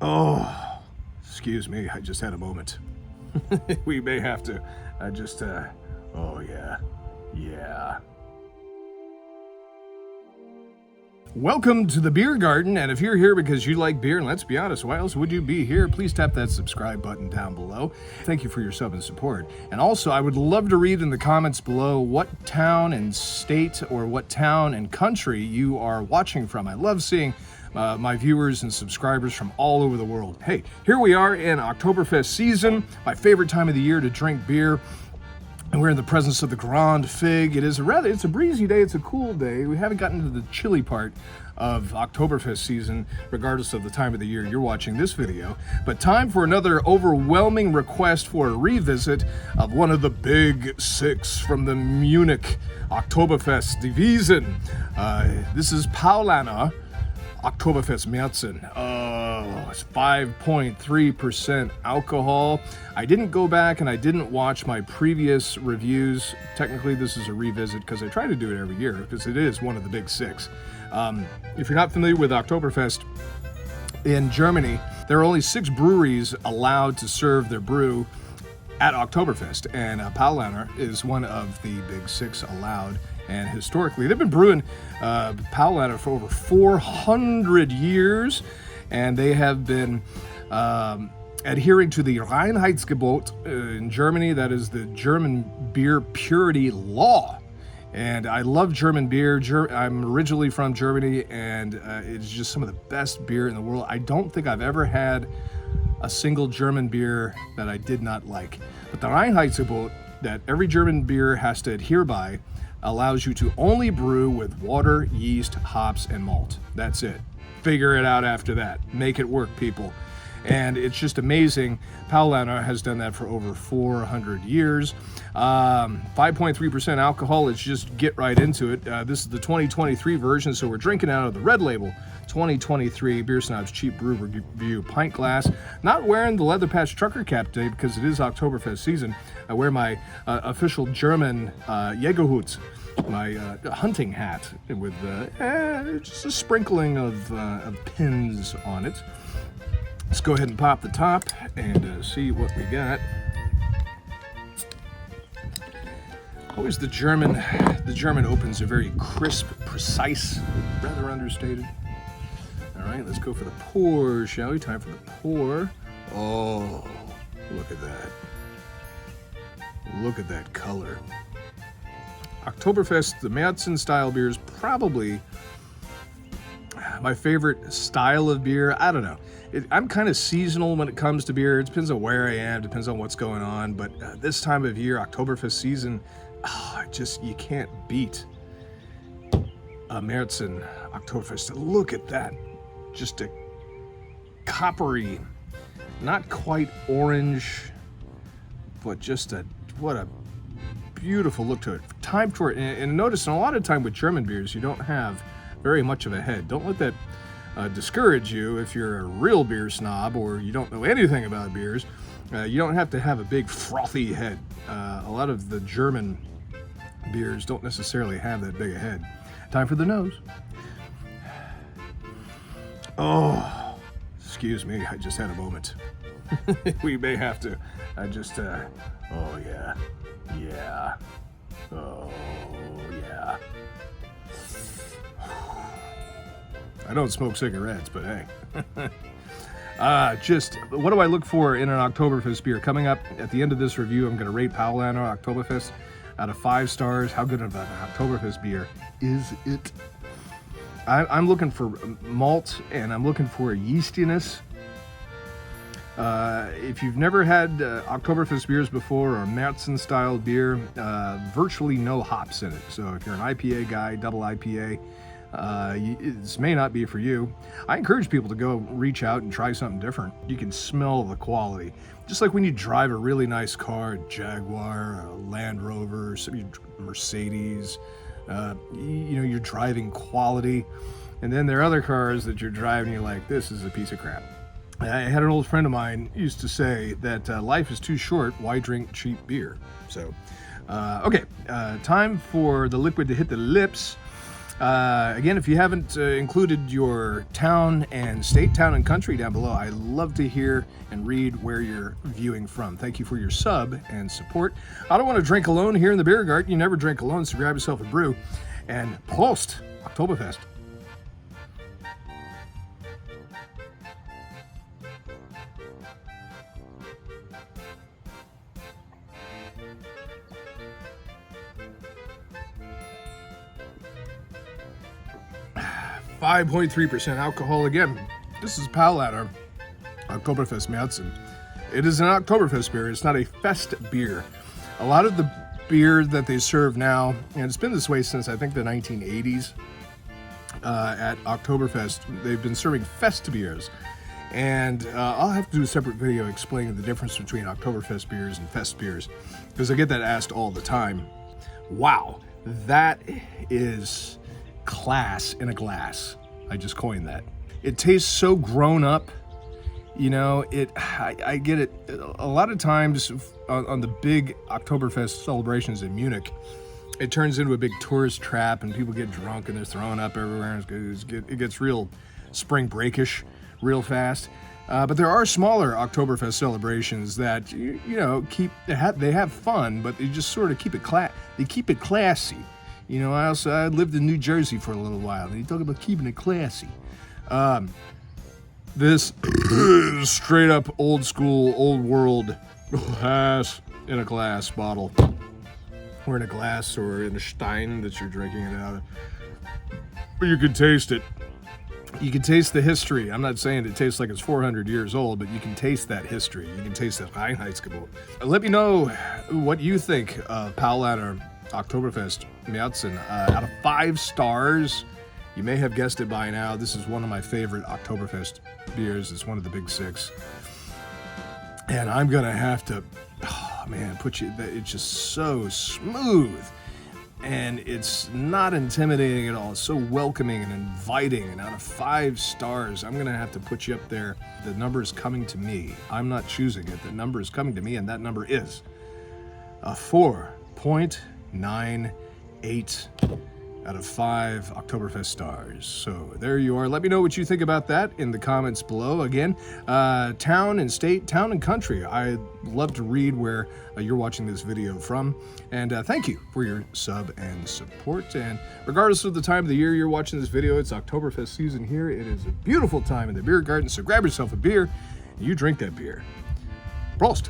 Oh, excuse me, I just had a moment. We may have to, oh yeah. Welcome to the Beer Garden, and if you're here because you like beer, and let's be honest, why else would you be here? Please tap that subscribe button down below. Thank you for your sub and support. And also, I would love to read in the comments below what town and state or what town and country you are watching from. I love seeing my viewers and subscribers from all over the world. Hey, here we are in Oktoberfest season, my favorite time of the year to drink beer. And we're in the presence of the Grand Fig. It's a breezy day, it's a cool day. We haven't gotten to the chilly part of Oktoberfest season, regardless of the time of the year you're watching this video. But time for another overwhelming request for a revisit of one of the big six from the Munich Oktoberfest Division. This is Paulaner Oktoberfest Marzen. Oh, it's 5.3% alcohol. I didn't go back and I didn't watch my previous reviews. Technically, this is a revisit because I try to do it every year because it is one of the big six. If you're not familiar with Oktoberfest, in Germany, there are only 6 breweries allowed to serve their brew at Oktoberfest, and Paulaner is one of the big 6 allowed. And historically, they've been brewing Paulaner for over 400 years, and they have been adhering to the Reinheitsgebot in Germany. That is the German beer purity law. And I love German beer. I'm originally from Germany, and it's just some of the best beer in the world. I don't think I've ever had a single German beer that I did not like. But the Reinheitsgebot that every German beer has to adhere by allows you to only brew with water, yeast, hops, and malt. That's it. Figure it out after that. Make it work, people. And it's just amazing. Paulaner has done that for over 400 years. 5.3% alcohol. Let's just get right into it. This is the 2023 version, so we're drinking out of the red label 2023 Beer Snob's Cheap Brew Review pint glass. Not wearing the leather patch trucker cap today because it is Oktoberfest season. I wear my official German Jägerhut, my hunting hat with just a sprinkling of pins on it. Let's go ahead and pop the top and see what we got. Always the German opens are very crisp, precise, rather understated. All right, let's go for the pour, shall we? Time for the pour. Oh, look at that. Look at that color. Oktoberfest, the Marzen style beer is probably my favorite style of beer. I don't know. I'm kind of seasonal when it comes to beer. It depends on where I am, depends on what's going on. But this time of year, Oktoberfest season, you can't beat a Marzen Oktoberfest. Look at that. Just a coppery, not quite orange, but just what a beautiful look to it. Time for it. And notice a lot of time with German beers, you don't have very much of a head. Don't let that discourage you if you're a real beer snob or you don't know anything about beers. You don't have to have a big frothy head. A lot of the German beers don't necessarily have that big a head. Time for the nose. Oh, excuse me, I just had a moment. We may have to, oh yeah, oh yeah. I don't smoke cigarettes, but hey. What do I look for in an Oktoberfest beer? Coming up at the end of this review, I'm going to rate Paulaner Oktoberfest out of 5 stars. How good of an Oktoberfest beer is it? I'm looking for malt, and I'm looking for yeastiness. If you've never had Oktoberfest beers before or Marzen style beer, virtually no hops in it. So if you're an IPA guy, double IPA, this may not be for you. I encourage people to go reach out and try something different. You can smell the quality. Just like when you drive a really nice car, a Jaguar, a Land Rover, Mercedes, you're driving quality. And then there are other cars that you're driving, you're like, this is a piece of crap. I had an old friend of mine used to say that life is too short, why drink cheap beer? So, okay, time for the liquid to hit the lips. Again, if you haven't included your town and state, town and country down below, I love to hear and read where you're viewing from. Thank you for your sub and support. I don't want to drink alone here in the beer garden. You never drink alone, so grab yourself a brew. And PROST Oktoberfest. .3% alcohol again. This is Paulaner Oktoberfest Marzen. It is an Oktoberfest beer. It's not a fest beer. A lot of the beer that they serve now, and it's been this way since I think the 1980s at Oktoberfest, they've been serving fest beers. And I'll have to do a separate video explaining the difference between Oktoberfest beers and fest beers, because I get that asked all the time. Wow, that is class in a glass. I just coined that. It tastes so grown up. You know, I get it. A lot of times on the big Oktoberfest celebrations in Munich, it turns into a big tourist trap and people get drunk and they're throwing up everywhere. It gets real spring breakish real fast. But there are smaller Oktoberfest celebrations that, you know, they have fun, but they just sort of keep it classy. You know, I lived in New Jersey for a little while, and you talk about keeping it classy. This is straight up old school, old world glass in a glass bottle. Or in a glass or in a stein that you're drinking it out of. But you can taste it. You can taste the history. I'm not saying it tastes like it's 400 years old, but you can taste that history. You can taste that Reinheitsgebot. Let me know what you think of Paulaner Oktoberfest Marzen. Out of 5 stars, you may have guessed it by now, this is one of my favorite Oktoberfest beers. It's one of the big 6. And I'm gonna have to, oh man, it's just so smooth. And it's not intimidating at all. It's so welcoming and inviting. And out of 5 stars, I'm gonna have to put you up there. The number is coming to me. I'm not choosing it. The number is coming to me, and that number is a 4.98 out of 5 Oktoberfest stars. So there you are. Let me know what you think about that in the comments below. Again, town and state, town and country. I'd love to read where you're watching this video from. And thank you for your sub and support. And regardless of the time of the year you're watching this video, it's Oktoberfest season here. It is a beautiful time in the beer garden. So grab yourself a beer and you drink that beer. Prost!